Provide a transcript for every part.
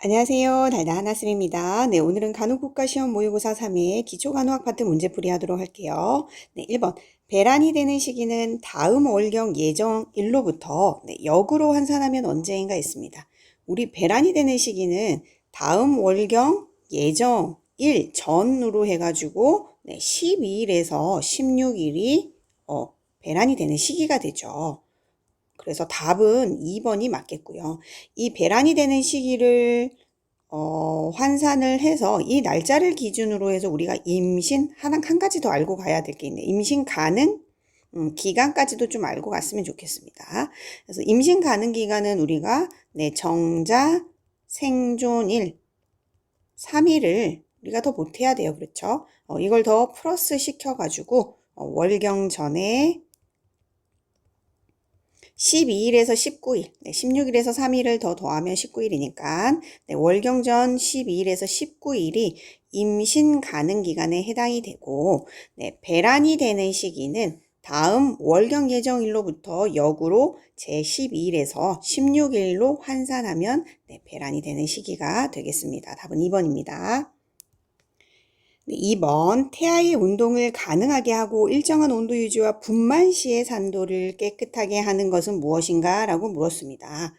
안녕하세요. 달다 하나쌤입니다. 네, 오늘은 간호국가시험 모의고사 3회 기초간호학 파트 문제풀이 하도록 할게요. 네, 1번. 배란이 되는 시기는 다음 월경 예정일로부터 역으로 환산하면 언제인가 있습니다. 우리 배란이 되는 시기는 다음 월경 예정일 전으로 해가지고 12일에서 16일이 배란이 되는 시기가 되죠. 그래서 답은 2번이 맞겠고요. 이 배란이 되는 시기를 환산을 해서 이 날짜를 기준으로 해서 우리가 임신 한 가지 더 알고 가야 될 게 있네. 임신 가능 기간까지도 좀 알고 갔으면 좋겠습니다. 그래서 임신 가능 기간은 우리가 정자 생존일 3일을 우리가 더 보태야 돼요. 그렇죠? 이걸 더 플러스 시켜가지고 월경 전에 12일에서 19일, 16일에서 3일을 더 더하면 19일이니까 월경전 12일에서 19일이 임신 가능 기간에 해당이 되고 배란이 되는 시기는 다음 월경 예정일로부터 역으로 제12일에서 16일로 환산하면 배란이 되는 시기가 되겠습니다. 답은 2번입니다. 2번 태아의 운동을 가능하게 하고 일정한 온도 유지와 분만 시의 산도를 깨끗하게 하는 것은 무엇인가? 라고 물었습니다.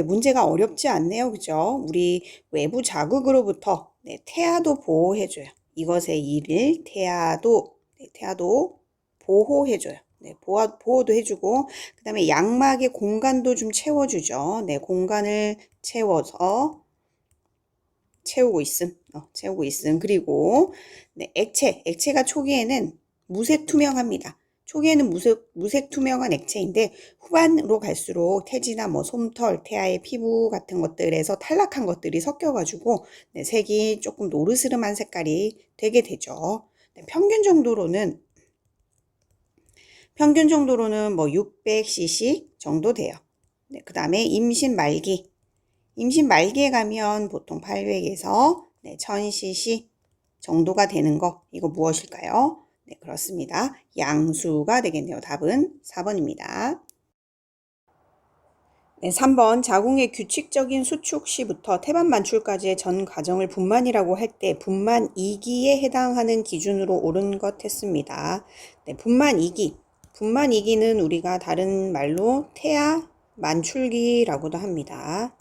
문제가 어렵지 않네요. 그죠? 우리 외부 자극으로부터 태아도 보호해줘요. 이것의 일을 태아도 보호해줘요. 보호도 해주고 그 다음에 양막의 공간도 좀 채워주죠. 공간을 채우고 있음. 그리고 액체가 초기에는 무색 투명합니다. 초기에는 무색 투명한 액체인데 후반으로 갈수록 태지나 솜털, 태아의 피부 같은 것들에서 탈락한 것들이 섞여가지고 색이 조금 노르스름한 색깔이 되게 되죠. 평균 정도로는 600cc 정도 돼요. 그 다음에 임신 말기에 가면 보통 800에서 1000cc 정도가 되는 거, 이거 무엇일까요? 네, 그렇습니다. 양수가 되겠네요. 답은 4번입니다. 3번 자궁의 규칙적인 수축 시부터 태반 만출까지의 전 과정을 분만이라고 할 때 분만 2기에 해당하는 기준으로 옳은 것 했습니다. 분만 2기는 우리가 다른 말로 태아 만출기라고도 합니다.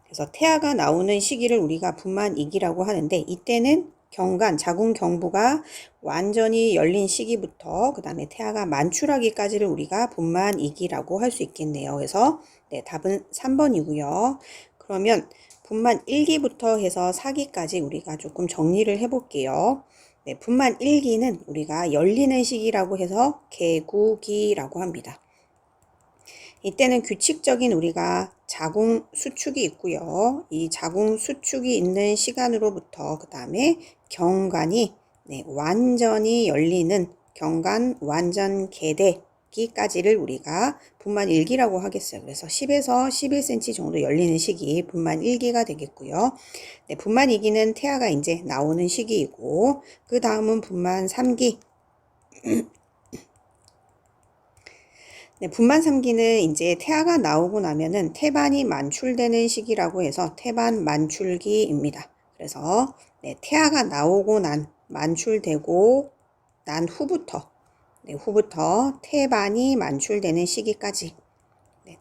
그래서 태아가 나오는 시기를 우리가 분만이기라고 하는데 이때는 자궁 경부가 완전히 열린 시기부터 그 다음에 태아가 만출하기까지를 우리가 분만이기라고 할 수 있겠네요. 그래서 답은 3번이고요. 그러면 분만 1기부터 해서 4기까지 우리가 조금 정리를 해볼게요. 분만 1기는 우리가 열리는 시기라고 해서 개구기라고 합니다. 이때는 규칙적인 우리가 자궁 수축이 있고요. 이 자궁 수축이 있는 시간으로부터 그 다음에 경관이 완전히 열리는 경관 완전 개대기까지를 우리가 분만 1기라고 하겠어요. 그래서 10에서 11cm 정도 열리는 시기 분만 1기가 되겠고요. 분만 2기는 태아가 이제 나오는 시기이고 그 다음은 분만 3기 분만 3기는 이제 태아가 나오고 나면은 태반이 만출되는 시기라고 해서 태반 만출기입니다. 그래서 태아가 나오고 만출되고 난 후부터 태반이 만출되는 시기까지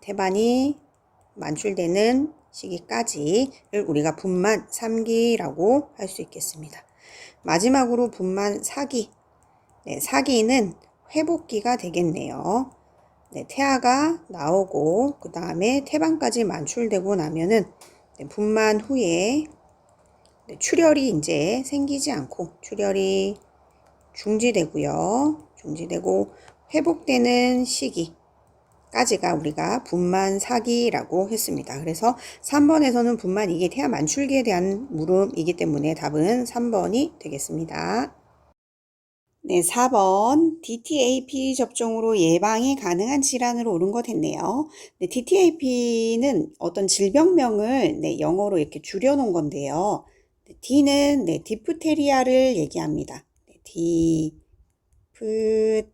태반이 만출되는 시기까지를 우리가 분만 3기라고 할 수 있겠습니다. 마지막으로 분만 4기 4기는 회복기가 되겠네요. 태아가 나오고 그 다음에 태반까지 만출되고 나면은 분만 후에 출혈이 이제 생기지 않고 출혈이 중지되고 회복되는 시기까지가 우리가 분만 4기라고 했습니다. 그래서 3번에서는 분만 이게 태아 만출기에 대한 물음이기 때문에 답은 3번이 되겠습니다. 4번 DTaP 접종으로 예방이 가능한 질환으로 옳은 것 했네요. DTaP는 어떤 질병명을 영어로 이렇게 줄여놓은 건데요. D는 디프테리아를 얘기합니다. 디프테리아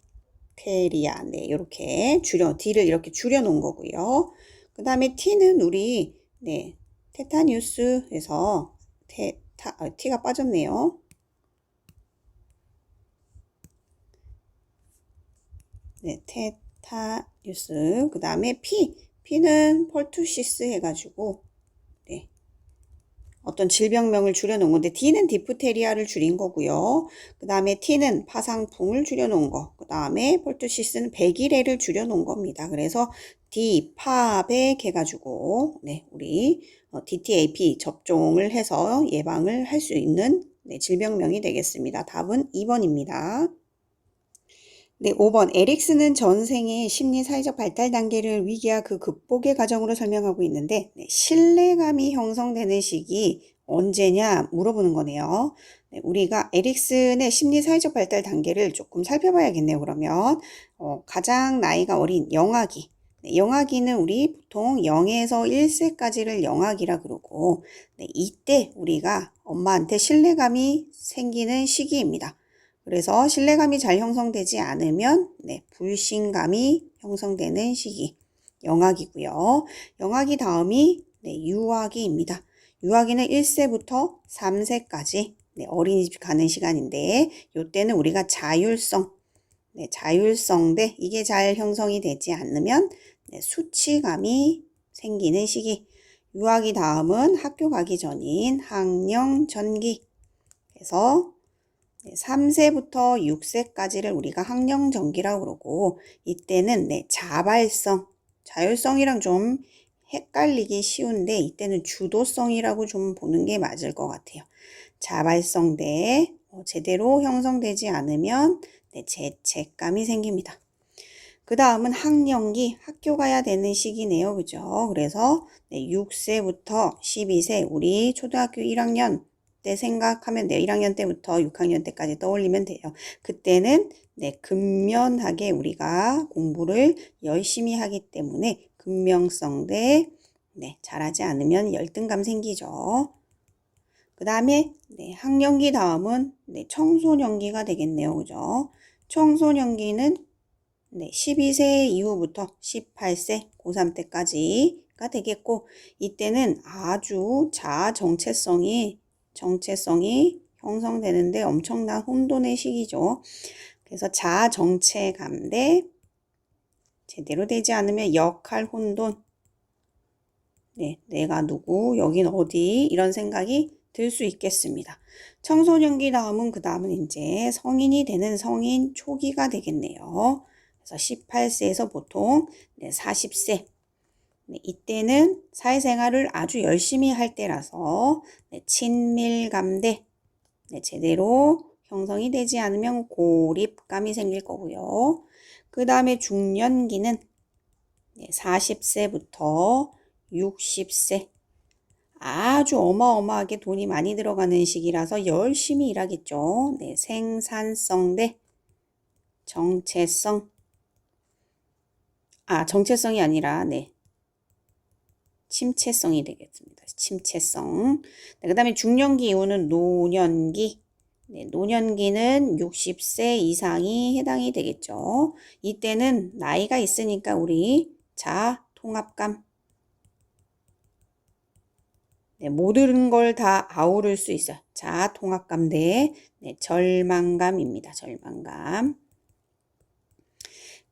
이렇게 D를 이렇게 줄여놓은 거고요. 그 다음에 T는 우리 테타뉴스에서 T가 빠졌네요. 네, 테타뉴스. 그 다음에 P는 펄투시스 해가지고 네, 어떤 질병명을 줄여놓은 건데 D는 디프테리아를 줄인 거고요. 그 다음에 T는 파상풍을 줄여놓은 거. 그 다음에 펄투시스는 백일해를 줄여놓은 겁니다. 그래서 D, 파백 해가지고 네, 우리 DTaP 접종을 해서 예방을 할 수 있는 네, 질병명이 되겠습니다. 답은 2번입니다. 네, 5번. 에릭슨은 전생의 심리 사회적 발달 단계를 위기와 그 극복의 과정으로 설명하고 있는데 네, 신뢰감이 형성되는 시기 언제냐 물어보는 거네요. 네, 우리가 에릭슨의 심리 사회적 발달 단계를 조금 살펴봐야겠네요. 그러면 가장 나이가 어린 영아기. 네, 영아기는 우리 보통 0에서 1세까지를 영아기라 그러고 네, 이때 우리가 엄마한테 신뢰감이 생기는 시기입니다. 그래서 신뢰감이 잘 형성되지 않으면 네, 불신감이 형성되는 시기 영아기고요. 영아기 다음이 네, 유아기입니다. 유아기는 1세부터 3세까지 네, 어린이집 가는 시간인데 이때는 우리가 자율성 네, 자율성대 이게 잘 형성이 되지 않으면 네, 수치감이 생기는 시기. 유아기 다음은 학교 가기 전인 학령 전기. 그래서 3세부터 6세까지를 우리가 학령전기라고 그러고 이때는 네, 자발성, 자율성이랑 좀 헷갈리기 쉬운데 이때는 주도성이라고 좀 보는 게 맞을 것 같아요. 자발성대 제대로 형성되지 않으면 네, 죄책감이 생깁니다. 그 다음은 학령기, 학교 가야 되는 시기네요. 그죠? 그래서 네, 6세부터 12세, 우리 초등학교 1학년 때 생각하면 돼요. 1학년 때부터 6학년 때까지 떠올리면 돼요. 그때는 네, 근면하게 우리가 공부를 열심히 하기 때문에 근명성대 네, 잘하지 않으면 열등감 생기죠. 그 다음에 네, 학령기 다음은 네, 청소년기가 되겠네요. 그죠? 청소년기는 네, 12세 이후부터 18세, 고3 때까지가 되겠고 이때는 아주 자아 정체성이 형성되는데 엄청난 혼돈의 시기죠. 그래서 자아 정체감대 제대로 되지 않으면 역할 혼돈 네, 내가 누구, 여긴 어디 이런 생각이 들 수 있겠습니다. 청소년기 다음은 그 다음은 이제 성인이 되는 성인 초기가 되겠네요. 그래서 18세에서 보통 40세 네, 이때는 사회생활을 아주 열심히 할 때라서 친밀감대 제대로 형성이 되지 않으면 고립감이 생길 거고요. 그 다음에 중년기는 40세부터 60세 아주 어마어마하게 돈이 많이 들어가는 시기라서 열심히 일하겠죠. 네, 생산성 대 정체성 정체성이 아니라 침체성이 되겠습니다. 침체성. 네, 그 다음에 중년기 이후는 노년기. 네, 노년기는 60세 이상이 해당이 되겠죠. 이때는 나이가 있으니까 우리 자아 통합감. 네, 모든 걸 다 아우를 수 있어요. 자아 통합감 대 절망감입니다. 절망감.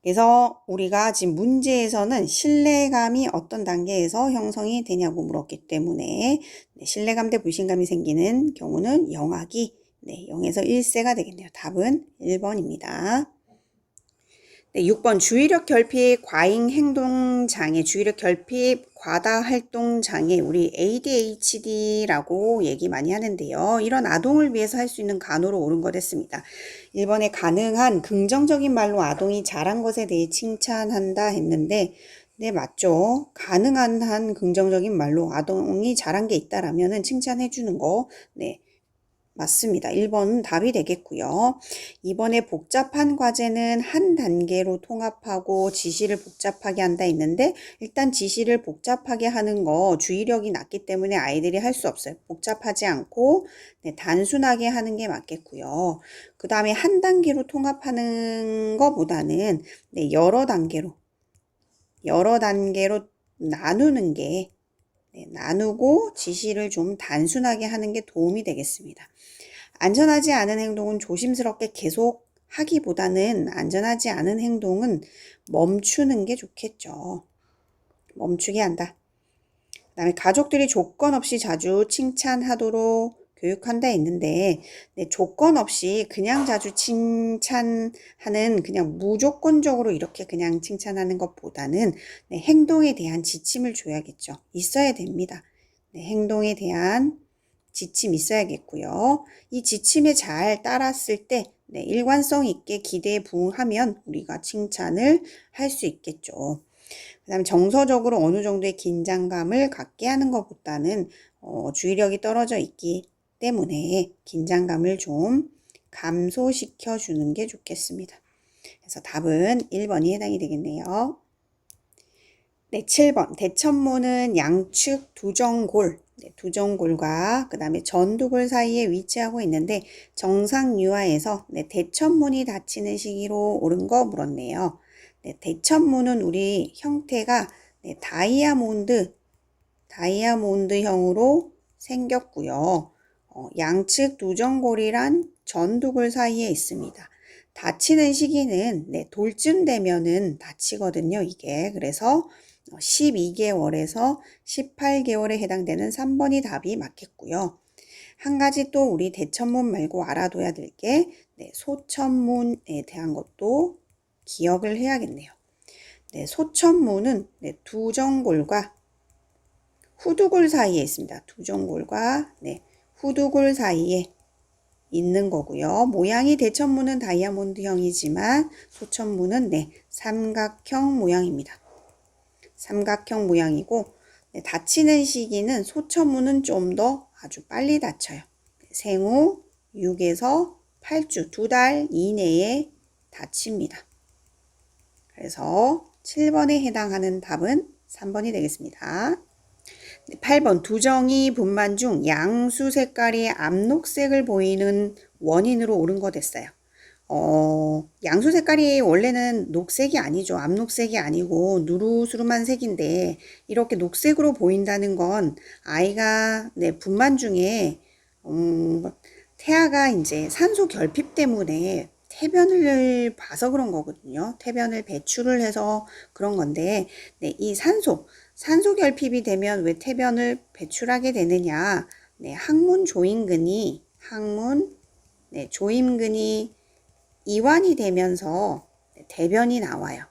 그래서 우리가 지금 문제에서는 신뢰감이 어떤 단계에서 형성이 되냐고 물었기 때문에 신뢰감 대 불신감이 생기는 경우는 영아기 0에서 1세가 되겠네요. 답은 1번입니다. 6번 주의력 결핍 과잉 행동 장애, 주의력 결핍 과다 활동 장애, 우리 ADHD라고 얘기 많이 하는데요. 이런 아동을 위해서 할 수 있는 간호로 옳은 것 했습니다. 1번에 가능한 긍정적인 말로 아동이 잘한 것에 대해 칭찬한다 했는데 네, 맞죠. 가능한 한 긍정적인 말로 아동이 잘한 게 있다라면은 칭찬해 주는 거 맞습니다. 1번은 답이 되겠고요. 2번에 복잡한 과제는 한 단계로 통합하고 지시를 복잡하게 한다 했는데 일단 지시를 복잡하게 하는 거 주의력이 낮기 때문에 아이들이 할 수 없어요. 복잡하지 않고 단순하게 하는 게 맞겠고요. 그 다음에 한 단계로 통합하는 것보다는 여러 단계로 나누는 게 네, 나누고 지시를 좀 단순하게 하는 게 도움이 되겠습니다. 안전하지 않은 행동은 조심스럽게 계속 하기보다는 안전하지 않은 행동은 멈추는 게 좋겠죠. 멈추게 한다. 그다음에 가족들이 조건 없이 자주 칭찬하도록 교육한다 했는데 네, 조건 없이 그냥 자주 칭찬하는 그냥 무조건적으로 이렇게 그냥 칭찬하는 것보다는 네, 행동에 대한 지침을 줘야겠죠. 있어야 됩니다. 네, 행동에 대한 지침 있어야겠고요. 이 지침에 잘 따랐을 때 네, 일관성 있게 기대에 부응하면 우리가 칭찬을 할 수 있겠죠. 그 다음에 정서적으로 어느 정도의 긴장감을 갖게 하는 것보다는 주의력이 떨어져 있기 때문에 긴장감을 좀 감소시켜 주는 게 좋겠습니다. 그래서 답은 1번이 해당이 되겠네요. 네, 7번. 대천문은 양측 두정골, 네, 두정골과 그 다음에 전두골 사이에 위치하고 있는데 정상유화에서 네, 대천문이 닫히는 시기로 옳은 거 물었네요. 네, 대천문은 우리 형태가 네, 다이아몬드형으로 생겼고요. 양측 두정골이란 전두골 사이에 있습니다. 닫히는 시기는 네, 돌쯤 되면은 닫히거든요. 이게 그래서 12개월에서 18개월에 해당되는 3번이 답이 맞겠고요. 한 가지 또 우리 대천문 말고 알아둬야 될 게 네, 소천문에 대한 것도 기억을 해야겠네요. 네, 소천문은 네, 두정골과 후두골 사이에 있습니다. 두정골과 네, 후두골 사이에 있는 거고요. 모양이 대천문은 다이아몬드형이지만 소천문은 네, 삼각형 모양입니다. 삼각형 모양이고 네, 닫히는 시기는 소천문은 좀 더 아주 빨리 닫혀요. 생후 6에서 8주, 2달 이내에 닫힙니다. 그래서 7번에 해당하는 답은 3번이 되겠습니다. 8번 두정이 분만 중 양수 색깔이 암록색을 보이는 원인으로 옳은 거 됐어요. 양수 색깔이 원래는 녹색이 아니죠. 암녹색이 아니고 누르스름한 색인데 이렇게 녹색으로 보인다는 건 아이가 네, 분만 중에 태아가 이제 산소 결핍 때문에 태변을 봐서 그런 거거든요. 태변을 배출을 해서 그런 건데 네, 이 산소 결핍이 되면 왜 태변을 배출하게 되느냐? 네, 조임근이 이완이 되면서 대변이 나와요.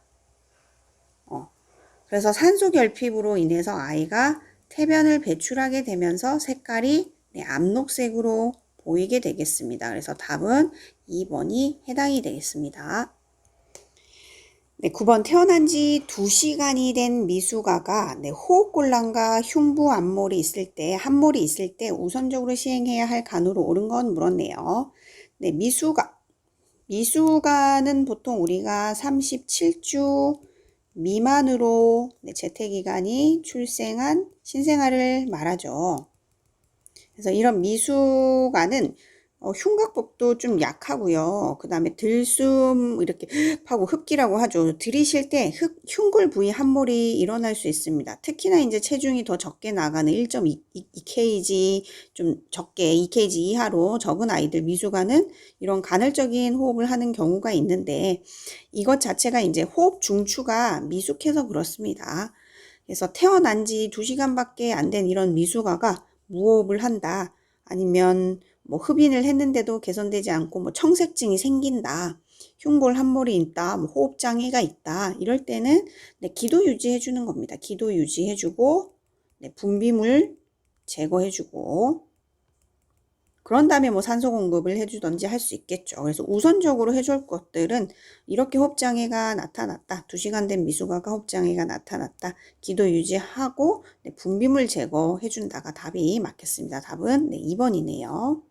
그래서 산소 결핍으로 인해서 아이가 태변을 배출하게 되면서 색깔이 암록색으로 보이게 되겠습니다. 그래서 답은 2번이 해당이 되겠습니다. 네, 9번 태어난 지 2시간이 된 미숙아가 호흡곤란과 흉부 암몰이 있을 때, 함몰이 있을 때 우선적으로 시행해야 할 간호로 옳은 건 물었네요. 네, 미숙아는 보통 우리가 37주 미만으로 재택기간이 출생한 신생아를 말하죠. 그래서 이런 미숙아는 흉곽복도 좀 약하고요. 그 다음에 들숨 이렇게 하고 흡기라고 하죠. 들이쉴 때 흉골 부위 함몰이 일어날 수 있습니다. 특히나 이제 체중이 더 적게 나가는 1.2kg 좀 적게 2kg 이하로 적은 아이들 미숙아는 이런 간헐적인 호흡을 하는 경우가 있는데 이것 자체가 이제 호흡 중추가 미숙해서 그렇습니다. 그래서 태어난 지 2시간밖에 안 된 이런 미숙아가 무호흡을 한다. 아니면 뭐 흡인을 했는데도 개선되지 않고 뭐 청색증이 생긴다. 흉골 함몰이 있다. 뭐 호흡 장애가 있다. 이럴 때는 기도 유지해 주는 겁니다. 기도 유지해 주고 분비물 제거해 주고 그런 다음에 뭐 산소 공급을 해주던지 할 수 있겠죠. 그래서 우선적으로 해줄 것들은 이렇게 호흡장애가 나타났다. 2시간 된 미숙아가 호흡장애가 나타났다. 기도 유지하고 분비물 제거해준다가 답이 맞겠습니다. 답은 2번이네요.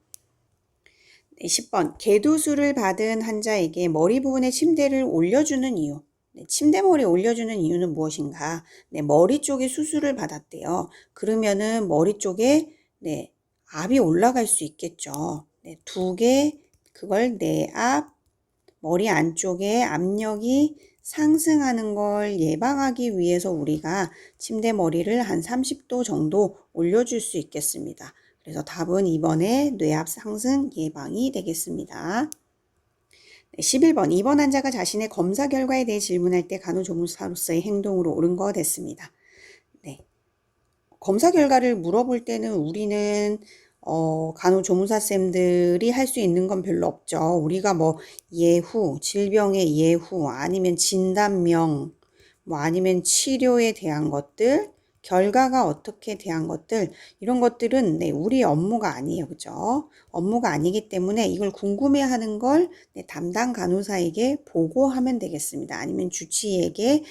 10번 개도수를 받은 환자에게 머리 부분에 침대를 올려주는 이유. 침대머리에 올려주는 이유는 무엇인가? 머리 쪽에 수술을 받았대요. 그러면은 머리 쪽에 압이 올라갈 수 있겠죠. 그걸 내압, 머리 안쪽에 압력이 상승하는 걸 예방하기 위해서 우리가 침대 머리를 한 30도 정도 올려줄 수 있겠습니다. 그래서 답은 2번의 뇌압 상승 예방이 되겠습니다. 11번 2번 환자가 자신의 검사 결과에 대해 질문할 때 간호조무사로서의 행동으로 옳은 거 됐습니다. 네. 검사 결과를 물어볼 때는 우리는 간호조무사쌤들이 할 수 있는 건 별로 없죠. 우리가 뭐 예후, 질병의 예후, 아니면 진단명, 뭐 아니면 치료에 대한 것들, 결과가 어떻게 대한 것들, 이런 것들은 네, 우리 업무가 아니에요. 그죠? 업무가 아니기 때문에 이걸 궁금해하는 걸 네, 담당 간호사에게 보고하면 되겠습니다. 아니면 주치의에게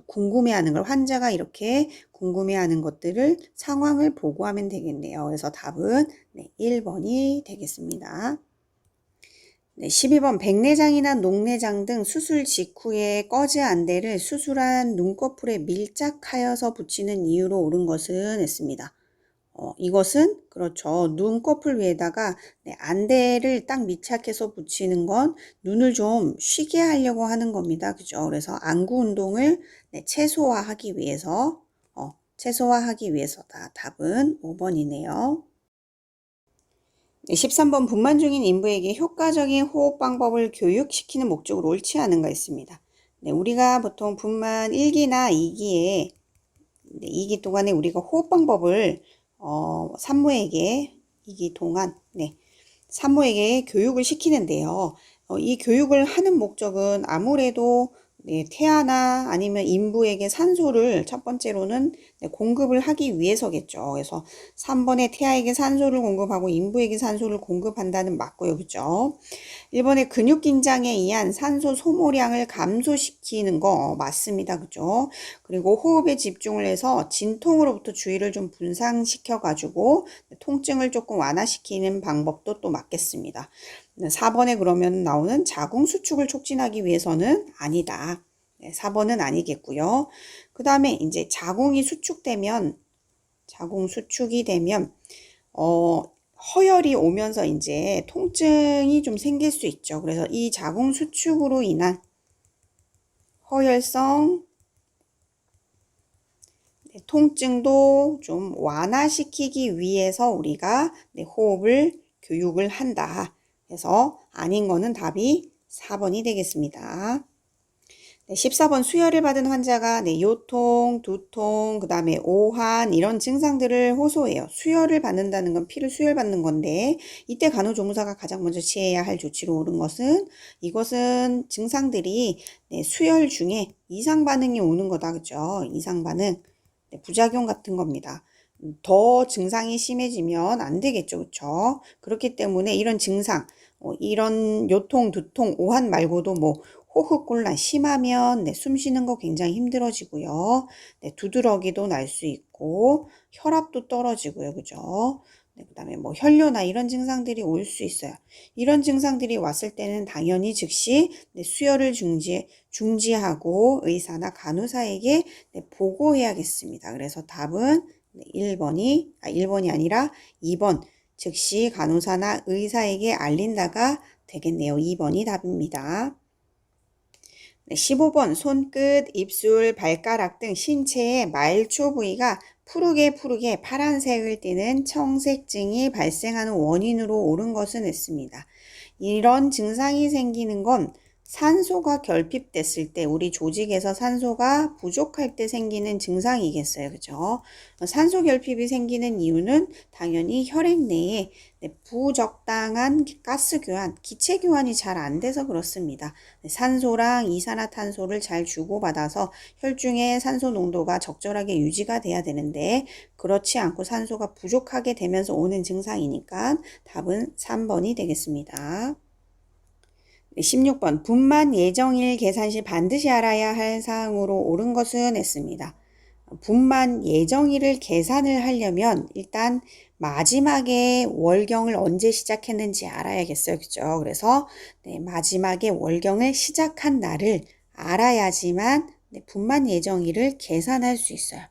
궁금해하는 걸 환자가 이렇게 궁금해하는 것들을 상황을 보고하면 되겠네요. 그래서 답은 네, 1번이 되겠습니다. 네, 12번 백내장이나 녹내장 등 수술 직후에 꺼즈 안대를 수술한 눈꺼풀에 밀착하여서 붙이는 이유로 옳은 것은 했습니다. 이것은 그렇죠. 눈꺼풀 위에다가 네, 안대를 딱 밀착해서 붙이는 건 눈을 좀 쉬게 하려고 하는 겁니다. 그죠? 그래서 안구 운동을 네, 최소화하기 위해서다. 답은 5번이네요. 네, 13번 분만 중인 인부에게 효과적인 호흡 방법을 교육시키는 목적으로 옳지 않은가 했습니다. 네, 우리가 보통 분만 1기나 2기에 2기 동안에 우리가 호흡 방법을 산모에게 2기 동안 산모에게 교육을 시키는데요. 이 교육을 하는 목적은 아무래도 태아나 아니면 인부에게 산소를 첫 번째로는 공급을 하기 위해서겠죠. 그래서 3번에 태아에게 산소를 공급하고 인부에게 산소를 공급한다는 맞고요. 그죠? 1번에 근육 긴장에 의한 산소 소모량을 감소시키는 거 맞습니다. 그죠? 그리고 호흡에 집중을 해서 진통으로부터 주의를 좀 분산시켜 가지고 통증을 조금 완화시키는 방법도 또 맞겠습니다. 4번에 그러면 나오는 자궁 수축을 촉진하기 위해서는 아니다. 4번은 아니겠고요. 그 다음에 이제 자궁 수축이 되면 허열이 오면서 이제 통증이 좀 생길 수 있죠. 그래서 이 자궁 수축으로 인한 허열성 통증도 좀 완화시키기 위해서 우리가 호흡을 교육을 한다. 그래서 아닌 거는 답이 4번이 되겠습니다. 14번 수혈을 받은 환자가 요통, 두통, 그 다음에 오한 이런 증상들을 호소해요. 수혈을 받는다는 건 피를 수혈받는 건데 이때 간호조무사가 가장 먼저 취해야 할 조치로 옳은 것은 이것은 증상들이 수혈 중에 이상 반응이 오는 거다. 그죠? 이상 반응, 부작용 같은 겁니다. 더 증상이 심해지면 안 되겠죠. 그렇죠? 그렇기 때문에 이런 증상, 이런 요통, 두통, 오한 말고도 뭐 호흡곤란 심하면 숨 쉬는 거 굉장히 힘들어지고요. 두드러기도 날 수 있고 혈압도 떨어지고요. 그죠? 그 다음에 뭐 혈뇨나 이런 증상들이 올 수 있어요. 이런 증상들이 왔을 때는 당연히 즉시 수혈을 중지하고 의사나 간호사에게 보고해야겠습니다. 그래서 답은 1번이 아니라 2번, 즉시 간호사나 의사에게 알린다가 되겠네요. 2번이 답입니다. 15번 손끝, 입술, 발가락 등 신체의 말초 부위가 푸르게 파란색을 띠는 청색증이 발생하는 원인으로 옳은 것은 했습니다. 이런 증상이 생기는 건 산소가 결핍됐을 때 우리 조직에서 산소가 부족할 때 생기는 증상이겠어요. 그죠? 산소 결핍이 생기는 이유는 당연히 혈액 내에 부적당한 가스 교환, 기체 교환이 잘 안 돼서 그렇습니다. 산소랑 이산화탄소를 잘 주고받아서 혈중의 산소 농도가 적절하게 유지가 돼야 되는데 그렇지 않고 산소가 부족하게 되면서 오는 증상이니까 답은 3번이 되겠습니다. 16번 분만 예정일 계산 시 반드시 알아야 할 사항으로 옳은 것은 했습니다. 분만 예정일을 계산을 하려면 일단 마지막에 월경을 언제 시작했는지 알아야겠어요. 그죠? 그래서 마지막에 월경을 시작한 날을 알아야지만 분만 예정일을 계산할 수 있어요.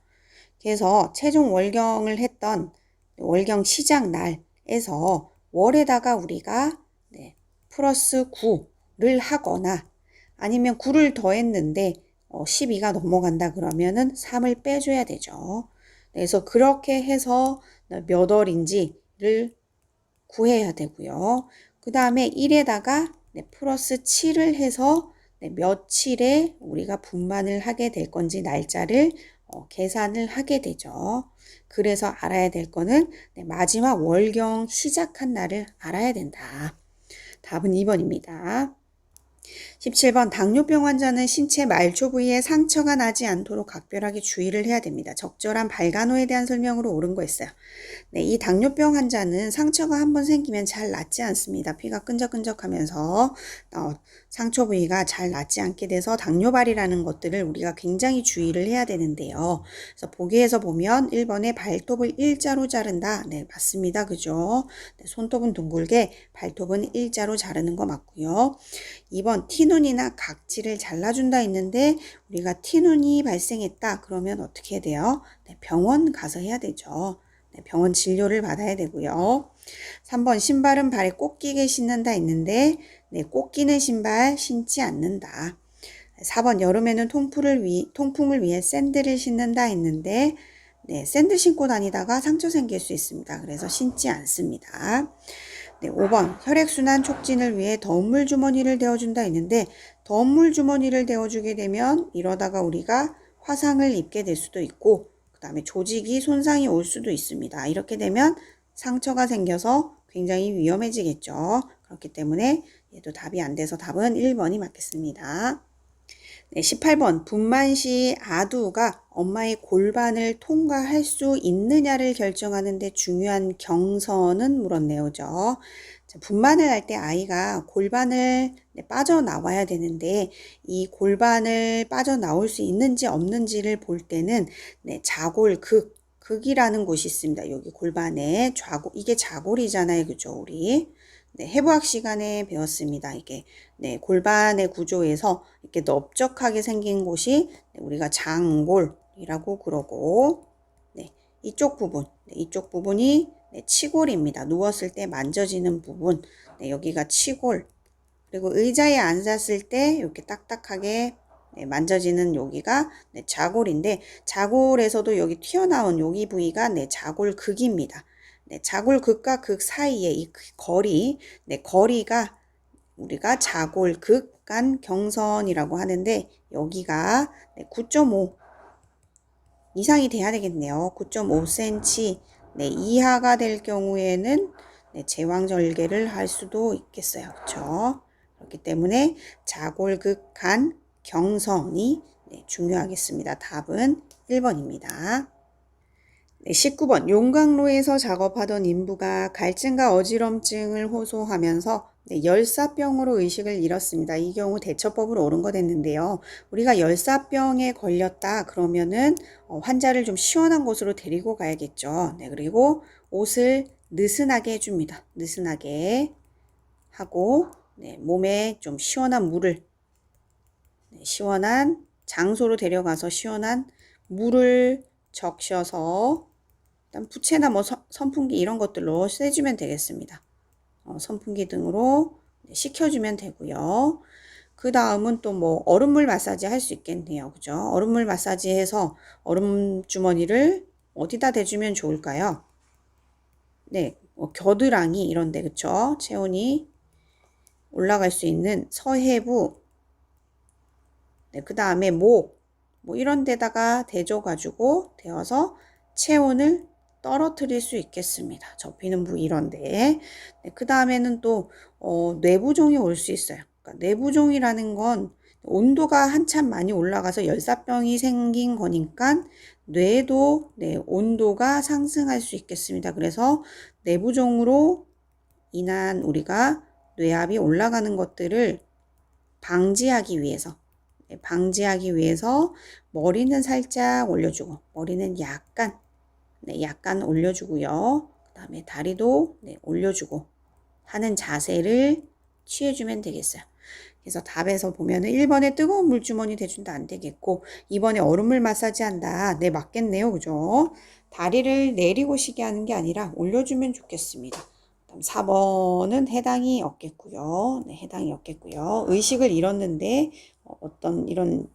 그래서 최종 월경을 했던 월경 시작 날에서 월에다가 우리가 플러스 9를 하거나 아니면 9를 더했는데 12가 넘어간다 그러면은 3을 빼줘야 되죠. 그래서 그렇게 해서 몇 월인지를 구해야 되고요. 그 다음에 1에다가 플러스 7을 해서 며칠에 우리가 분만을 하게 될 건지 날짜를 계산을 하게 되죠. 그래서 알아야 될 거는 마지막 월경 시작한 날을 알아야 된다. 답은 2번입니다. 17번 당뇨병 환자는 신체 말초 부위에 상처가 나지 않도록 각별하게 주의를 해야 됩니다. 적절한 발간호에 대한 설명으로 옳은 거 있어요. 네, 이 당뇨병 환자는 상처가 한번 생기면 잘 낫지 않습니다. 피가 끈적끈적하면서 상처 부위가 잘 낫지 않게 돼서 당뇨발이라는 것들을 우리가 굉장히 주의를 해야 되는데요. 그래서 보기에서 보면 1번에 발톱을 일자로 자른다. 네, 맞습니다. 그죠? 네, 손톱은 둥글게 발톱은 일자로 자르는 거 맞고요. 2번 티눈이나 각질을 잘라준다 했는데 우리가 티눈이 발생했다. 그러면 어떻게 해야 돼요? 네, 병원 가서 해야 되죠. 병원 진료를 받아야 되고요. 3번 신발은 발에 꼭 끼게 신는다 했는데 꼭 끼는 신발 신지 않는다. 4번 여름에는 통풍을 위해 샌들을 신는다 했는데 샌들 신고 다니다가 상처 생길 수 있습니다. 그래서 신지 않습니다. 5번 혈액순환 촉진을 위해 더운 물 주머니를 데워준다 했는데 더운 물 주머니를 데워주게 되면 이러다가 우리가 화상을 입게 될 수도 있고 그 다음에 조직이 손상이 올 수도 있습니다. 이렇게 되면 상처가 생겨서 굉장히 위험해지겠죠. 그렇기 때문에 얘도 답이 안 돼서 답은 1번이 맞겠습니다. 18번 분만 시 아두가 엄마의 골반을 통과할 수 있느냐를 결정하는 데 중요한 경선은 물었네요. 그죠? 분만을 할 때 아이가 골반을 빠져나와야 되는데 이 골반을 빠져나올 수 있는지 없는지를 볼 때는 극이라는 곳이 있습니다. 여기 골반에 이게 좌골이잖아요. 그죠? 우리 해부학 시간에 배웠습니다. 이게 골반의 구조에서 이렇게 넓적하게 생긴 곳이 우리가 장골이라고 그러고 이쪽 부분이 치골입니다. 누웠을 때 만져지는 부분 여기가 치골 그리고 의자에 앉았을 때 이렇게 딱딱하게 만져지는 여기가 좌골인데 좌골에서도 여기 튀어나온 여기 부위가 좌골극입니다. 좌골극과 극 사이에 이 거리가 우리가 좌골극 간 경선이라고 하는데 여기가 9.5 이상이 돼야 되겠네요. 9.5cm 이하가 될 경우에는 제왕절개를 할 수도 있겠어요. 그렇죠? 그렇기 때문에 좌골극 간 경선이 중요하겠습니다. 답은 1번입니다. 19번 용광로에서 작업하던 인부가 갈증과 어지럼증을 호소하면서 열사병으로 의식을 잃었습니다. 이 경우 대처법을 옳은 거 됐는데요. 우리가 열사병에 걸렸다 그러면은 환자를 좀 시원한 곳으로 데리고 가야겠죠. 그리고 옷을 느슨하게 해줍니다. 느슨하게 하고 몸에 좀 시원한 물을 시원한 장소로 데려가서 시원한 물을 적셔서 일단 부채나 선풍기 이런 것들로 쐬주면 되겠습니다. 선풍기 등으로 식혀주면 되고요. 그 다음은 또 얼음물 마사지 할 수 있겠네요. 그죠? 얼음물 마사지 해서 얼음 주머니를 어디다 대주면 좋을까요? 겨드랑이 이런데 그쵸? 체온이 올라갈 수 있는 서해부 그 다음에 목 이런 데다가 대줘가지고 데워서 체온을 떨어뜨릴 수 있겠습니다. 접히는 부위 이런데 그 다음에는 또 뇌부종이 올 수 있어요. 그러니까 뇌부종이라는 건 온도가 한참 많이 올라가서 열사병이 생긴 거니까 뇌도 온도가 상승할 수 있겠습니다. 그래서 뇌부종으로 인한 우리가 뇌압이 올라가는 것들을 방지하기 위해서 머리는 살짝 올려주고 머리는 약간 올려주고요. 그 다음에 다리도 올려주고 하는 자세를 취해주면 되겠어요. 그래서 답에서 보면은 1번에 뜨거운 물주머니 대준다 안 되겠고 2번에 얼음물 마사지 한다. 맞겠네요. 그죠? 다리를 내리고 쉬게 하는 게 아니라 올려주면 좋겠습니다. 그다음 4번은 해당이 없겠고요. 네, 해당이 없겠고요. 의식을 잃었는데 어떤 이런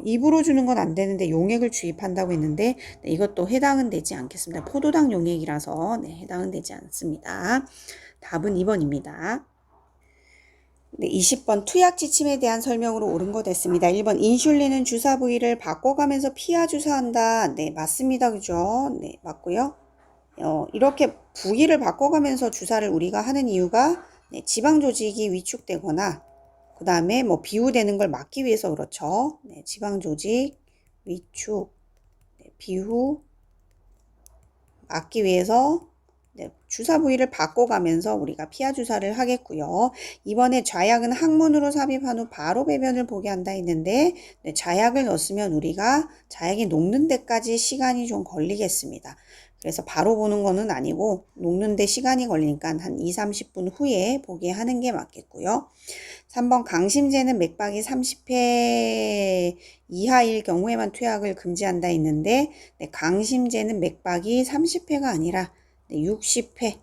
입으로 주는 건 안 되는데 용액을 주입한다고 했는데 네, 이것도 해당은 되지 않겠습니다. 포도당 용액이라서 네, 해당은 되지 않습니다. 답은 2번입니다. 네, 20번 투약 지침에 대한 설명으로 옳은 거 됐습니다. 1번 인슐린은 주사 부위를 바꿔가면서 피하 주사한다. 네, 맞습니다. 그죠? 네, 맞고요. 이렇게 부위를 바꿔가면서 주사를 우리가 하는 이유가 네, 지방 조직이 위축되거나 그 다음에 뭐 비후되는 걸 막기 위해서 그렇죠. 네, 지방 조직 위축, 네, 비후 막기 위해서 네, 주사 부위를 바꿔가면서 우리가 피하 주사를 하겠고요. 이번에 좌약은 항문으로 삽입한 후 바로 배변을 보게 한다 했는데 네, 좌약을 넣었으면 우리가 좌약이 녹는 데까지 시간이 좀 걸리겠습니다. 그래서 바로 보는 거는 아니고 녹는데 시간이 걸리니까 한 2, 30분 후에 보게 하는 게 맞겠고요. 3번 강심제는 맥박이 30회 이하일 경우에만 투약을 금지한다 했는데 네, 강심제는 맥박이 30회가 아니라 네, 60회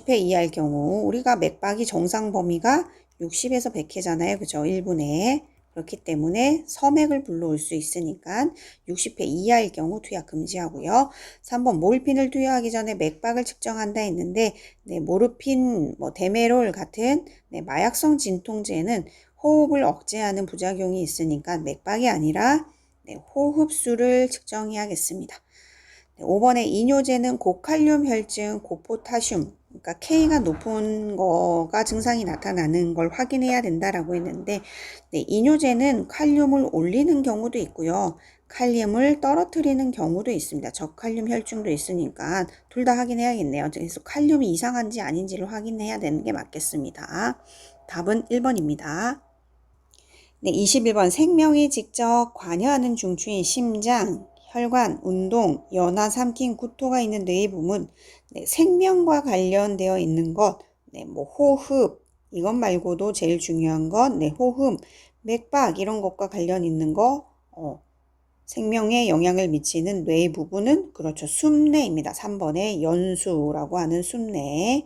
이하일 경우 우리가 맥박이 정상 범위가 60에서 100회잖아요. 그죠? 1분에. 그렇기 때문에 섬액을 불러올 수 있으니까 60회 이하일 경우 투약 금지하고요. 3번 몰핀을 투여하기 전에 맥박을 측정한다 했는데 네, 모르핀, 데메롤 같은 네, 마약성 진통제는 호흡을 억제하는 부작용이 있으니까 맥박이 아니라 네, 호흡수를 측정해야겠습니다. 5번에 이뇨제는 고칼륨 혈증, 고포타슘, 그러니까 K가 높은 거가 증상이 나타나는 걸 확인해야 된다라고 했는데 네, 이뇨제는 칼륨을 올리는 경우도 있고요. 칼륨을 떨어뜨리는 경우도 있습니다. 저칼륨 혈증도 있으니까 둘 다 확인해야겠네요. 그래서 칼륨이 이상한지 아닌지를 확인해야 되는 게 맞겠습니다. 답은 1번입니다. 네, 21번 생명이 직접 관여하는 중추인 심장, 혈관, 운동, 연화, 삼킨, 구토가 있는 뇌의 부분, 네, 생명과 관련되어 있는 것, 네, 호흡, 이것 말고도 제일 중요한 건, 네, 호흡, 맥박, 이런 것과 관련 있는 거, 생명에 영향을 미치는 뇌의 부분은, 그렇죠, 숨뇌입니다. 3번에 연수라고 하는 숨뇌.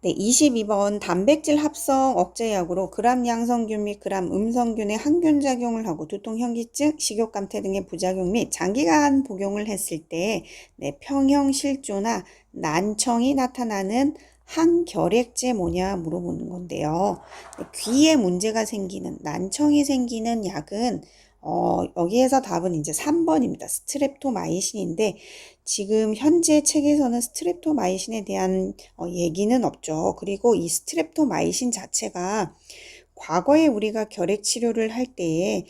네, 22번 단백질 합성 억제약으로 그람 양성균 및 그람 음성균의 항균 작용을 하고 두통, 현기증, 식욕 감퇴 등의 부작용 및 장기간 복용을 했을 때 네, 평형실조나 난청이 나타나는 항결핵제 뭐냐 물어보는 건데요. 네, 귀에 문제가 생기는 난청이 생기는 약은 여기에서 답은 이제 3번입니다. 스트랩토마이신인데 지금 현재 책에서는 스트랩토마이신에 대한 얘기는 없죠. 그리고 이 스트랩토마이신 자체가 과거에 우리가 결핵 치료를 할 때에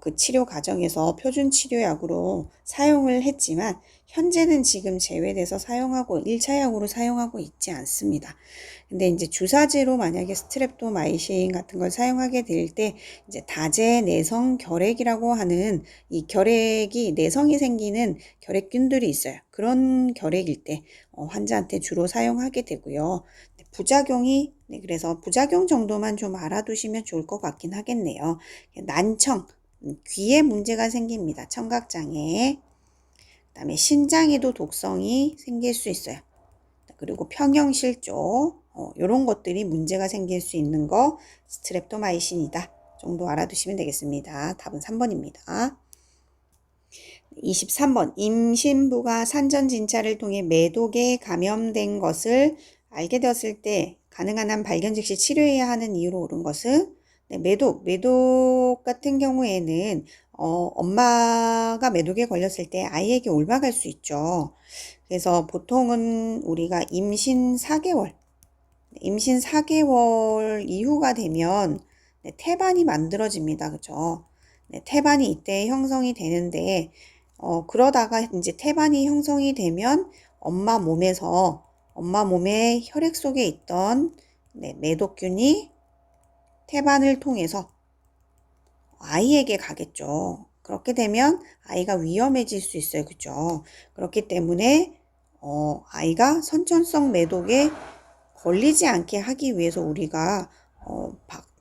그 치료 과정에서 표준 치료약으로 사용을 했지만 현재는 지금 제외돼서 사용하고 1차 약으로 사용하고 있지 않습니다. 근데 이제 주사제로 만약에 스트랩토마이신 같은 걸 사용하게 될 때 이제 다제 내성 결핵이라고 하는 이 결핵이 내성이 생기는 결핵균들이 있어요. 그런 결핵일 때 환자한테 주로 사용하게 되고요. 부작용이 그래서 부작용 정도만 좀 알아두시면 좋을 것 같긴 하겠네요. 난청, 귀에 문제가 생깁니다. 청각장애. 그다음에 신장에도 독성이 생길 수 있어요. 그리고 평형실조, 이런 것들이 문제가 생길 수 있는 거 스트랩토마이신이다 정도 알아두시면 되겠습니다. 답은 3번입니다. 23번 임신부가 산전진찰을 통해 매독에 감염된 것을 알게 되었을 때 가능한 한 발견 즉시 치료해야 하는 이유로 옳은 것은 네, 매독 같은 경우에는 엄마가 매독에 걸렸을 때 아이에게 옮아갈 수 있죠. 그래서 보통은 우리가 임신 4개월 이후가 되면 네, 태반이 만들어집니다. 그죠? 네, 태반이 이때 형성이 되는데 그러다가 이제 태반이 형성이 되면 엄마 몸의 혈액 속에 있던 네, 매독균이 태반을 통해서 아이에게 가겠죠. 그렇게 되면 아이가 위험해질 수 있어요. 그죠? 그렇기 때문에 아이가 선천성 매독에 걸리지 않게 하기 위해서 우리가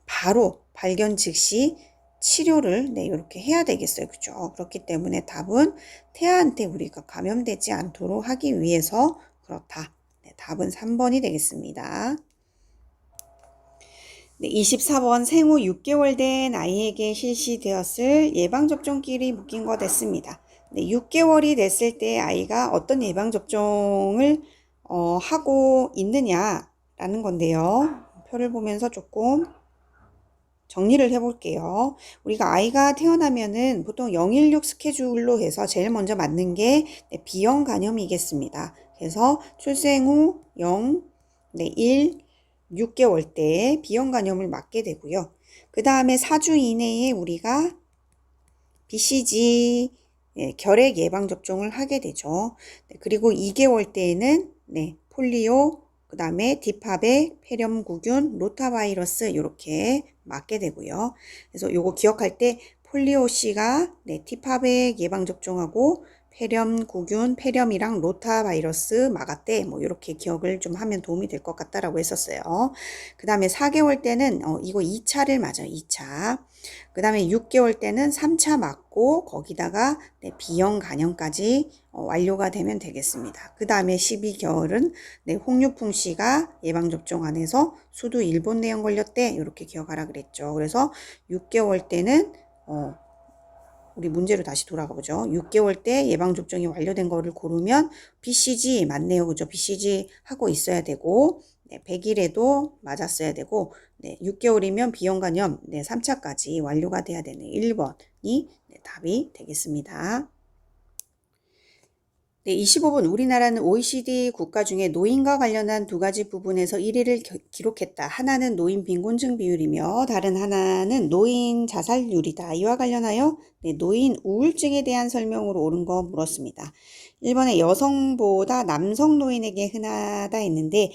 바로 발견 즉시 치료를 이렇게 해야 되겠어요. 그죠? 그렇기 때문에 답은 태아한테 우리가 감염되지 않도록 하기 위해서 그렇다. 답은 3번이 되겠습니다. 24번 생후 6개월 된 아이에게 실시되었을 예방접종끼리 묶인 거 됐습니다. 6개월이 됐을 때 아이가 어떤 예방접종을 하고 있느냐라는 건데요. 표를 보면서 조금 정리를 해볼게요. 우리가 아이가 태어나면은 보통 016 스케줄로 해서 제일 먼저 맞는 게 B형 간염이겠습니다. 그래서 출생 후 0, 1, 6개월 때 B형 간염을 맞게 되고요. 그 다음에 4주 이내에 우리가 BCG 결핵 예방접종을 하게 되죠. 그리고 2개월 때에는 폴리오, 그 다음에 디파백, 폐렴구균, 로타바이러스 이렇게 맞게 되고요. 그래서 요거 기억할 때 폴리오씨가 디파백 예방접종하고 폐렴구균, 폐렴이랑 로타바이러스 막았대. 뭐 이렇게 기억을 좀 하면 도움이 될 것 같다라고 했었어요. 그 다음에 4개월 때는 이거 2차를 맞아요. 2차. 그 다음에 6개월 때는 3차 맞고 거기다가 B형 간염까지 완료가 되면 되겠습니다. 그 다음에 12개월은 홍유풍씨가 예방접종 안에서 수두 일본 내염 걸렸대. 이렇게 기억하라 그랬죠. 그래서 6개월 때는 우리 문제로 다시 돌아가 보죠. 6개월 때 예방접종이 완료된 거를 고르면 BCG 맞네요. 그죠? BCG 하고 있어야 되고 100일에도 맞았어야 되고 6개월이면 B형 간염 3차까지 완료가 돼야 되는 1번이 답이 되겠습니다. 25번 우리나라는 OECD 국가 중에 노인과 관련한 두 가지 부분에서 1위를 기록했다. 하나는 노인 빈곤증 비율이며 다른 하나는 노인 자살률이다. 이와 관련하여 노인 우울증에 대한 설명으로 옳은 거 물었습니다. 1번에 여성보다 남성 노인에게 흔하다 했는데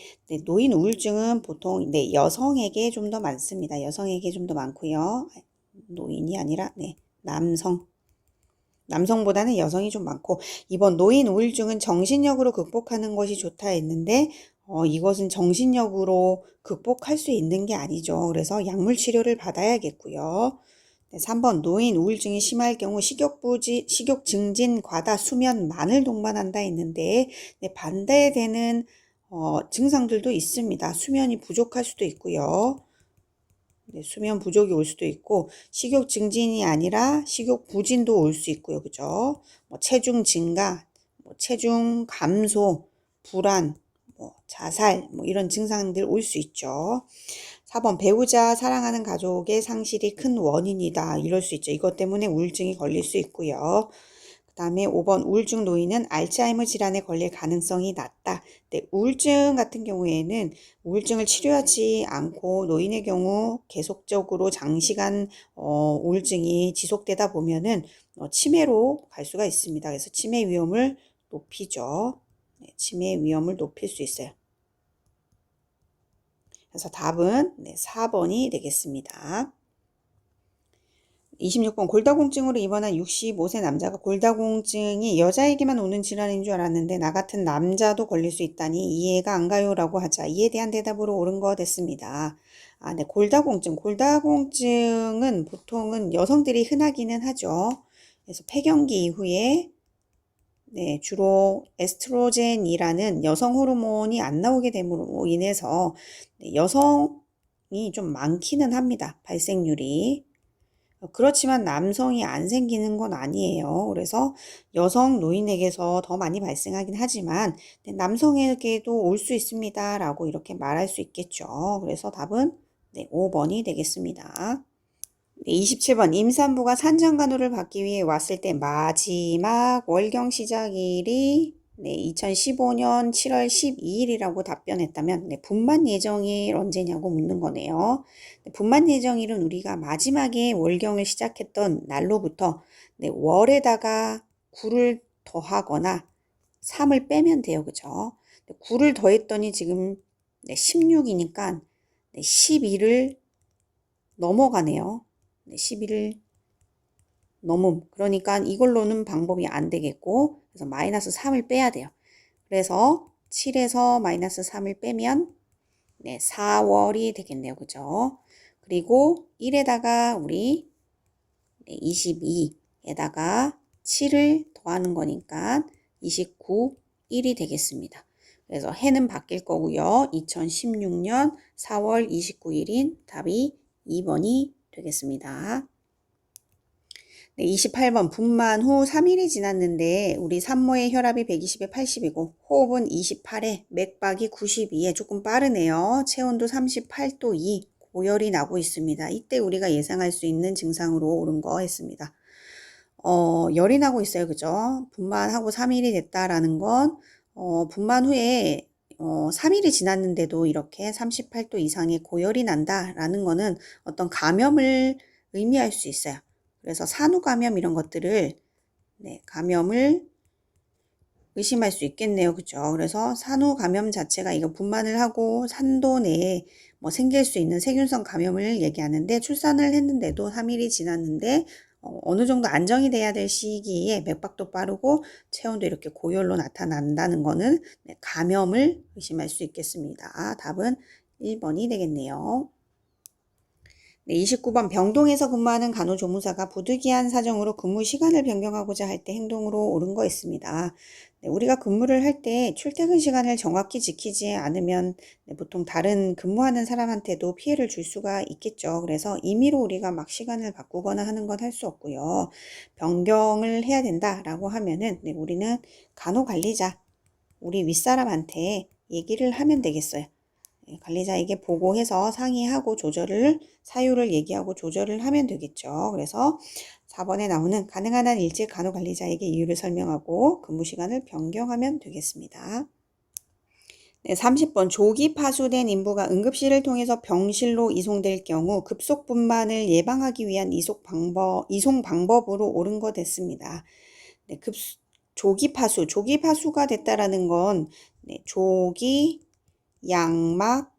노인 우울증은 보통 여성에게 좀 더 많습니다. 여성에게 좀 더 많고요. 노인이 아니라 남성보다는 여성이 좀 많고 2번 노인 우울증은 정신력으로 극복하는 것이 좋다 했는데 이것은 정신력으로 극복할 수 있는 게 아니죠. 그래서 약물 치료를 받아야겠고요. 3번 노인 우울증이 심할 경우 식욕 증진, 과다, 수면만을 동반한다 했는데 반대되는 증상들도 있습니다. 수면이 부족할 수도 있고요. 수면 부족이 올 수도 있고 식욕 증진이 아니라 식욕 부진도 올 수 있고요. 그죠? 체중 증가, 체중 감소, 불안, 자살 이런 증상들 올 수 있죠. 4번 배우자, 사랑하는 가족의 상실이 큰 원인이다. 이럴 수 있죠. 이것 때문에 우울증이 걸릴 수 있고요. 그 다음에 5번 우울증 노인은 알츠하이머 질환에 걸릴 가능성이 낮다. 우울증 같은 경우에는 우울증을 치료하지 않고 노인의 경우 계속적으로 장시간 우울증이 지속되다 보면은 치매로 갈 수가 있습니다. 그래서 치매 위험을 높이죠. 치매 위험을 높일 수 있어요. 그래서 답은 4번이 되겠습니다. 26번 골다공증으로 입원한 65세 남자가 골다공증이 여자에게만 오는 질환인 줄 알았는데 나 같은 남자도 걸릴 수 있다니 이해가 안 가요 라고 하자 이에 대한 대답으로 옳은 거 됐습니다. 골다공증은 보통은 여성들이 흔하기는 하죠. 그래서 폐경기 이후에 주로 에스트로겐이라는 여성 호르몬이 안 나오게 됨으로 인해서 여성이 좀 많기는 합니다. 발생률이. 그렇지만 남성이 안 생기는 건 아니에요. 그래서 여성 노인에게서 더 많이 발생하긴 하지만 남성에게도 올 수 있습니다. 라고 이렇게 말할 수 있겠죠. 그래서 답은 5번이 되겠습니다. 27번 임산부가 산전간호를 받기 위해 왔을 때 마지막 월경 시작일이 2015년 7월 12일이라고 답변했다면 분만 예정일 언제냐고 묻는 거네요. 분만 예정일은 우리가 마지막에 월경을 시작했던 날로부터 월에다가 9를 더하거나 3을 빼면 돼요. 그죠? 9를 더했더니 지금 16이니까 12를 넘어가네요. 12를 넘음. 그러니까 이걸로는 방법이 안 되겠고 그래서 마이너스 3을 빼야 돼요. 그래서 7에서 마이너스 3을 빼면 4월이 되겠네요. 그죠? 그리고 1에다가 우리 22에다가 7을 더하는 거니까 29, 1이 되겠습니다. 그래서 해는 바뀔 거고요. 2016년 4월 29일인 답이 2번이 되겠습니다. 네, 28번 분만 후 3일이 지났는데 우리 산모의 혈압이 120에 80이고 호흡은 28에 맥박이 92에 조금 빠르네요. 체온도 38도 2, 고열이 나고 있습니다. 이때 우리가 예상할 수 있는 증상으로 옳은 거 했습니다. 열이 나고 있어요. 그죠? 분만하고 3일이 됐다라는 건 분만 후에 3일이 지났는데도 이렇게 38도 이상의 고열이 난다라는 거는 어떤 감염을 의미할 수 있어요. 그래서 산후감염 이런 것들을 감염을 의심할 수 있겠네요. 그죠? 그래서 산후감염 자체가 이거 분만을 하고 산도 내에 뭐 생길 수 있는 세균성 감염을 얘기하는데 출산을 했는데도 3일이 지났는데 어느 정도 안정이 돼야 될 시기에 맥박도 빠르고 체온도 이렇게 고열로 나타난다는 거는 감염을 의심할 수 있겠습니다. 답은 1번이 되겠네요. 네, 29번 병동에서 근무하는 간호조무사가 부득이한 사정으로 근무 시간을 변경하고자 할 때 행동으로 옳은 거 있습니다. 네, 우리가 근무를 할 때 출퇴근 시간을 정확히 지키지 않으면 보통 다른 근무하는 사람한테도 피해를 줄 수가 있겠죠. 그래서 임의로 우리가 막 시간을 바꾸거나 하는 건 할 수 없고요. 변경을 해야 된다라고 하면은 우리는 간호관리자, 우리 윗사람한테 얘기를 하면 되겠어요. 관리자에게 보고해서 상의하고 사유를 얘기하고 조절을 하면 되겠죠. 그래서 4번에 나오는 가능한 한 일찍 간호관리자에게 이유를 설명하고 근무 시간을 변경하면 되겠습니다. 네, 30번 조기 파수된 인부가 응급실을 통해서 병실로 이송될 경우 급속 분만을 예방하기 위한 이송 방법으로 옳은 거 됐습니다. 네, 조기 파수가 됐다라는 건 조기 양막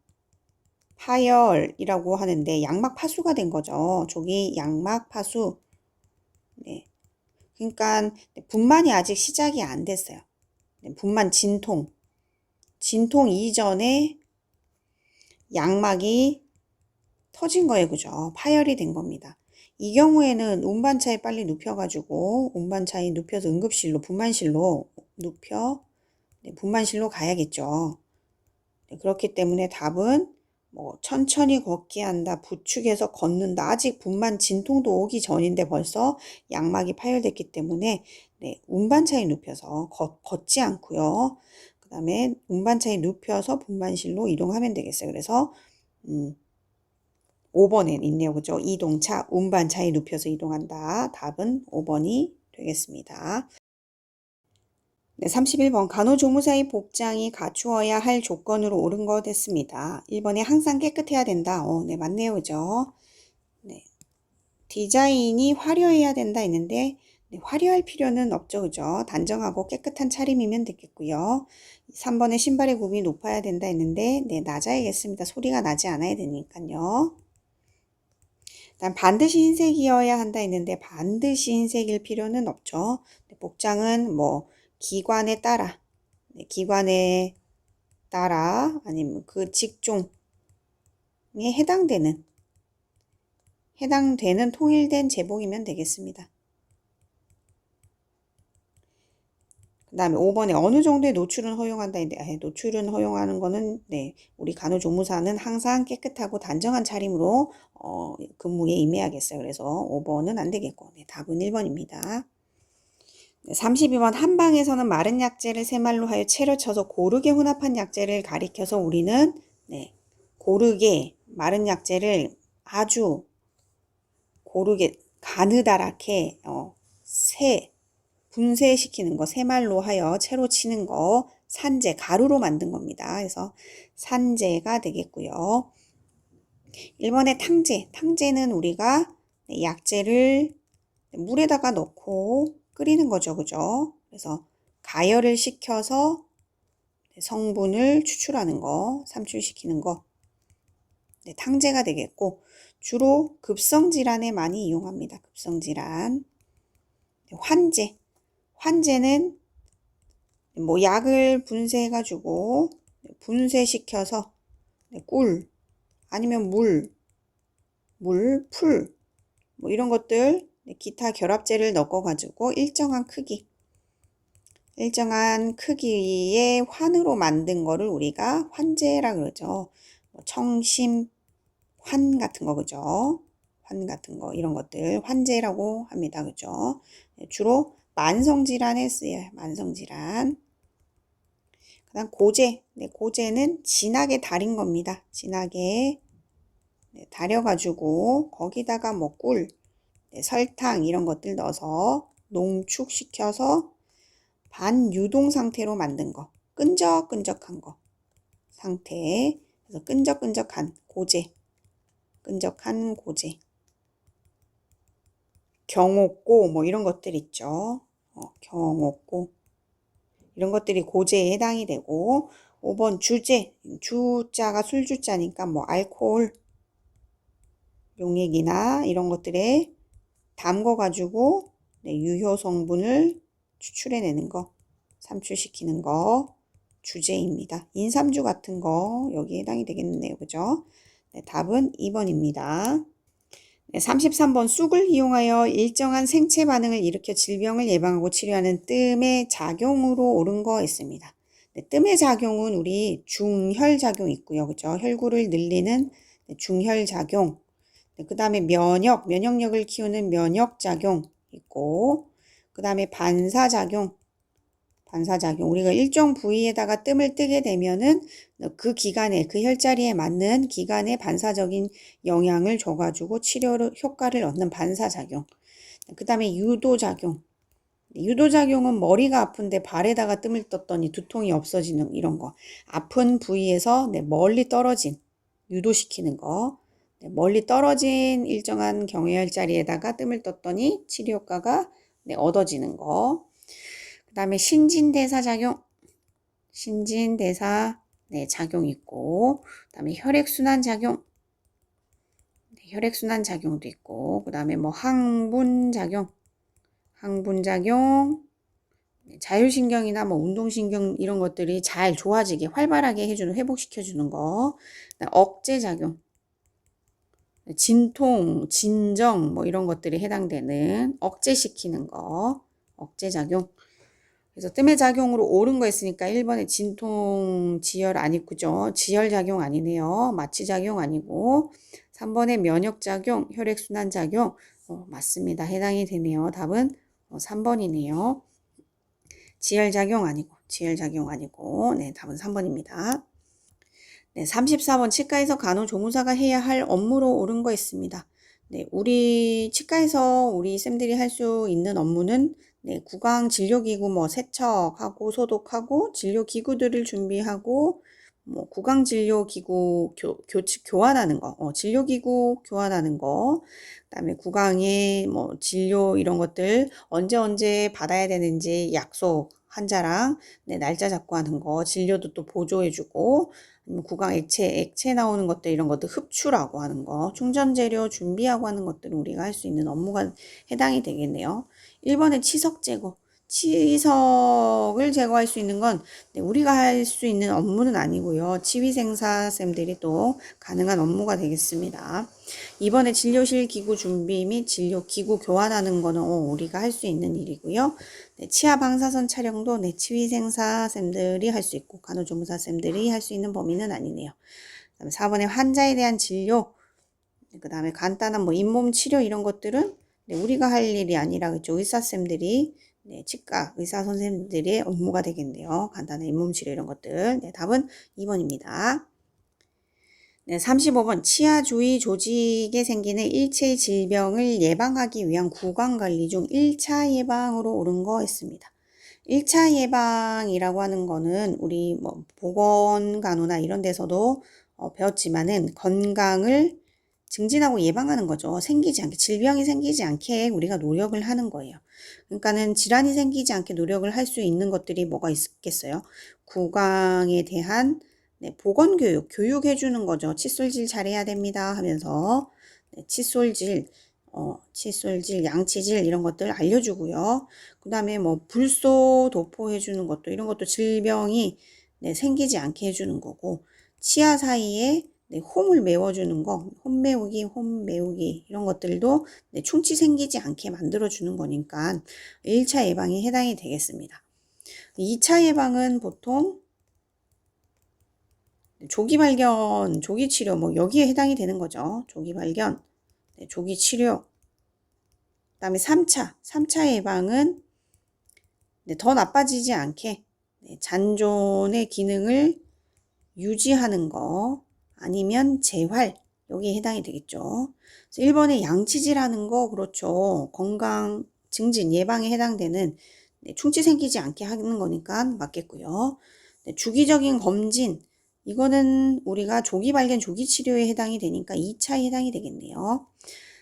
파열이라고 하는데 양막 파수가 된 거죠. 조기 양막 파수. 네. 그러니까 분만이 아직 시작이 안 됐어요. 분만 진통 이전에 양막이 터진 거예요. 그죠? 파열이 된 겁니다. 이 경우에는 운반차에 빨리 눕혀가지고 운반차에 눕혀서 응급실로 분만실로 분만실로 가야겠죠. 그렇기 때문에 답은 뭐 천천히 걷게 한다, 부축해서 걷는다. 아직 분만 진통도 오기 전인데 벌써 양막이 파열됐기 때문에 운반차에 눕혀서 걷지 않고요. 그 다음에 운반차에 눕혀서 분만실로 이동하면 되겠어요. 그래서 5번에 있네요. 그죠? 이동차, 운반차에 눕혀서 이동한다. 답은 5번이 되겠습니다. 네, 31번 간호조무사의 복장이 갖추어야 할 조건으로 옳은 거 됐습니다. 1번에 항상 깨끗해야 된다. 네, 맞네요. 그죠? 네. 디자인이 화려해야 된다 했는데 화려할 필요는 없죠. 그죠? 단정하고 깨끗한 차림이면 되겠고요. 3번에 신발의 굽이 높아야 된다 했는데 낮아야겠습니다. 소리가 나지 않아야 되니까요. 일단 반드시 흰색이어야 한다 했는데 반드시 흰색일 필요는 없죠. 복장은 뭐 기관에 따라 아니면 그 직종에 해당되는 통일된 제복이면 되겠습니다. 그 다음에 5번에 어느 정도의 노출은 허용한다 했는데 노출은 허용하는 거는 우리 간호조무사는 항상 깨끗하고 단정한 차림으로 근무에 임해야겠어요. 그래서 5번은 안 되겠고 답은 1번입니다. 32번 한방에서는 마른 약재를 새말로 하여 채로 쳐서 고르게 혼합한 약재를 가리켜서 우리는 고르게 마른 약재를 아주 고르게 가느다랗게 분쇄시키는 거, 새말로 하여 채로 치는 거, 산재, 가루로 만든 겁니다. 그래서 산재가 되겠고요. 1번의 탕제는 우리가 약재를 물에다가 넣고 끓이는 거죠. 그죠? 그래서 가열을 시켜서 성분을 추출하는 거, 삼출시키는 거. 탕제가 되겠고 주로 급성질환에 많이 이용합니다. 급성질환. 환제는 뭐 약을 분쇄해가지고 분쇄시켜서 꿀 아니면 풀 뭐 이런 것들 네, 기타 결합제를 넣어가지고 일정한 크기의 환으로 만든 거를 우리가 환제라 그러죠. 청심, 환 같은 거, 그죠? 환 같은 거, 이런 것들 환제라고 합니다. 그죠? 네, 주로 만성질환에 쓰여요. 만성질환. 그 다음 고제. 네, 고제는 진하게 달인 겁니다. 진하게 달여가지고 거기다가 뭐 꿀, 설탕 이런 것들 넣어서 농축시켜서 반유동 상태로 만든 거. 끈적끈적한 거. 상태. 그래서 끈적끈적한 고제. 끈적한 고제. 경옥고 뭐 이런 것들 있죠. 경옥고. 이런 것들이 고제에 해당이 되고 5번 주제. 주자가 술주자니까 뭐 알코올, 용액이나 이런 것들에 담궈가지고 유효 성분을 추출해내는 거, 삼출시키는 거, 주제입니다. 인삼주 같은 거 여기에 해당이 되겠네요. 그죠? 네, 답은 2번입니다. 네, 33번 쑥을 이용하여 일정한 생체 반응을 일으켜 질병을 예방하고 치료하는 뜸의 작용으로 옳은 거 있습니다. 네, 뜸의 작용은 우리 중혈작용 있고요. 그죠? 혈구를 늘리는 중혈작용. 그 다음에 면역력을 키우는 면역작용 있고, 그 다음에 반사작용. 우리가 일정 부위에다가 뜸을 뜨게 되면은 그 기간에, 그 혈자리에 맞는 기간에 반사적인 영향을 줘가지고 치료로 효과를 얻는 반사작용. 그 다음에 유도작용. 유도작용은 머리가 아픈데 발에다가 뜸을 떴더니 두통이 없어지는 이런 거. 아픈 부위에서 멀리 떨어진, 유도시키는 거. 멀리 떨어진 일정한 경혈자리에다가 뜸을 떴더니 치료 효과가 얻어지는 거. 그 다음에 신진대사작용. 작용 있고, 그 다음에 혈액순환작용. 혈액순환작용도 있고, 그 다음에 뭐 항분작용. 자율신경이나 뭐 운동신경 이런 것들이 잘 좋아지게 활발하게 해주는, 회복시켜주는 거. 억제작용. 진통, 진정 뭐 이런 것들이 해당되는 억제시키는 거. 억제작용. 그래서 뜸의 작용으로 옳은 거 있으니까 1번에 진통, 지혈 아니고죠. 지혈작용 아니네요. 마취작용 아니고 3번에 면역작용, 혈액순환작용 맞습니다. 해당이 되네요. 답은 3번이네요. 지혈작용 아니고 네, 답은 3번입니다. 네, 34번 치과에서 간호조무사가 해야 할 업무로 옳은 거 있습니다. 네, 우리 치과에서 우리 쌤들이 할 수 있는 업무는 구강 진료기구 뭐 세척하고 소독하고 진료기구들을 준비하고 뭐 구강 진료기구 교환하는 거, 진료기구 교환하는 거, 그다음에 구강에 뭐 진료 이런 것들 언제 받아야 되는지 약속 환자랑 날짜 잡고 하는 거, 진료도 또 보조해주고, 구강 액체 나오는 것들 이런 것들 흡출하고 하는 거, 충전 재료 준비하고 하는 것들은 우리가 할 수 있는 업무가 해당이 되겠네요. 1번에 치석 제거. 치석을 제거할 수 있는 건 우리가 할 수 있는 업무는 아니고요. 치위생사쌤들이 또 가능한 업무가 되겠습니다. 2번에 진료실 기구 준비 및 진료기구 교환하는 거는 우리가 할 수 있는 일이고요. 치아 방사선 촬영도 치위생사쌤들이 할 수 있고 간호조무사쌤들이 할 수 있는 범위는 아니네요. 그다음에 4번에 환자에 대한 진료, 그 다음에 간단한 뭐 잇몸 치료 이런 것들은 우리가 할 일이 아니라 그죠. 의사쌤들이 치과 의사 선생님들의 업무가 되겠네요. 간단한 잇몸 치료 이런 것들. 답은 2번입니다. 35번 치아 주위 조직에 생기는 일체 질병을 예방하기 위한 구강관리 중 1차 예방으로 옳은 거 있습니다. 1차 예방이라고 하는 거는 우리 뭐 보건간호나 이런 데서도 배웠지만은 건강을 증진하고 예방하는 거죠. 생기지 않게, 질병이 생기지 않게 우리가 노력을 하는 거예요. 그러니까는 질환이 생기지 않게 노력을 할 수 있는 것들이 뭐가 있겠어요? 구강에 대한 보건교육, 교육해주는 거죠. 칫솔질 잘해야 됩니다 하면서 칫솔질, 양치질 이런 것들 알려주고요. 그 다음에 뭐 불소 도포해주는 것도 이런 것도 질병이 생기지 않게 해주는 거고 치아 사이에 네, 홈을 메워주는 거, 홈 메우기 이런 것들도 네, 충치 생기지 않게 만들어주는 거니까 1차 예방에 해당이 되겠습니다. 2차 예방은 보통 조기 발견, 조기 치료 뭐 여기에 해당이 되는 거죠. 조기 발견, 네, 조기 치료. 그다음에 3차 예방은 네, 더 나빠지지 않게 네, 잔존의 기능을 유지하는 거 아니면 재활 여기에 해당이 되겠죠. 그래서 1번에 양치질하는 거 그렇죠. 건강 증진 예방에 해당되는 네, 충치 생기지 않게 하는 거니까 맞겠고요. 네, 주기적인 검진 이거는 우리가 조기 발견 조기 치료에 해당이 되니까 2차에 해당이 되겠네요.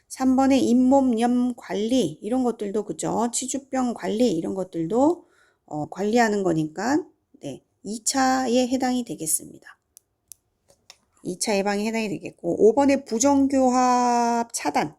3번에 잇몸염 관리 이런 것들도 그죠. 치주병 관리 이런 것들도 관리하는 거니까 네, 2차에 해당이 되겠습니다. 2차 예방에 해당이 되겠고 5번에 부정교합 차단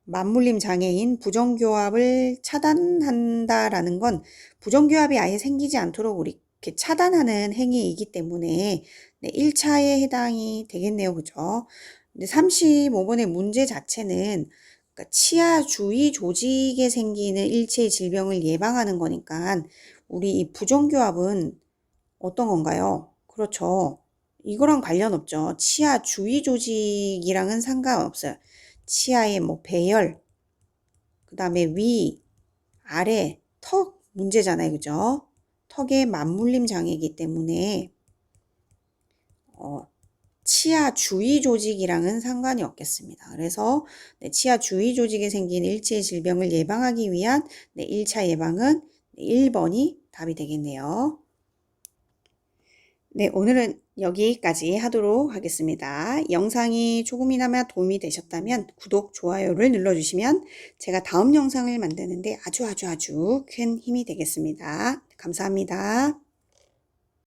맞물림 장애인 부정교합을 차단한다라는 건 부정교합이 아예 생기지 않도록 우리 이렇게 차단하는 행위이기 때문에 네, 1차에 해당이 되겠네요. 그죠? 근데 35번의 문제 자체는 그러니까 치아 주위 조직에 생기는 일체의 질병을 예방하는 거니까 우리 이 부정교합은 어떤 건가요? 그렇죠. 이거랑 관련 없죠. 치아 주위 조직이랑은 상관없어요. 치아의 뭐 배열, 그 다음에 위, 아래, 턱 문제잖아요. 그죠? 턱의 맞물림 장애이기 때문에 치아 주위 조직이랑은 상관이 없겠습니다. 그래서 네, 치아 주위 조직에 생긴 일체의 질병을 예방하기 위한 네, 1차 예방은 1번이 답이 되겠네요. 네, 오늘은 여기까지 하도록 하겠습니다. 영상이 조금이나마 도움이 되셨다면 구독, 좋아요를 눌러주시면 제가 다음 영상을 만드는데 아주 큰 힘이 되겠습니다. 감사합니다.